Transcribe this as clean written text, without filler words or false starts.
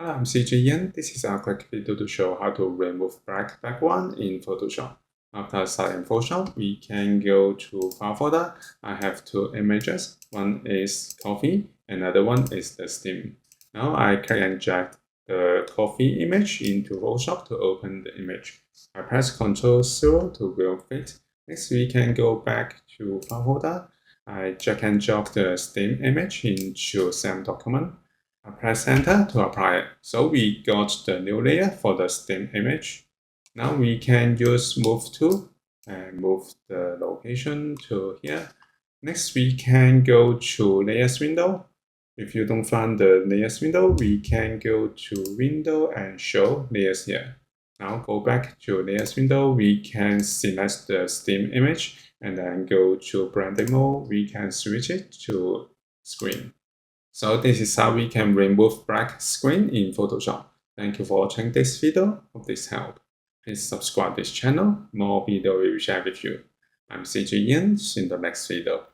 Hello, I'm CJ Yan. This is a quick video to show how to remove black background in Photoshop. After starting Photoshop, we can go to File folder. I have two images. One is coffee, another one is the steam. Now I click and drag the coffee image into Photoshop to open the image. I press Ctrl 0 to remove it. Next, we can go back to File folder. I drag and drop the steam image into same document. I press enter to apply it. So we got the new layer for the steam image. Now we can use move tool and move the location to here. Next we can go to layers window. If you don't find the layers window, we can go to window and show layers here. Now go back to layers window, we can select the steam image and then go to blending mode, we can switch it to screen. So this is how we can remove black screen in Photoshop. Thank you for watching this video. Hope this helped. Please subscribe this channel. More video we will share with you. I'm CJ Yan. See you in the next video.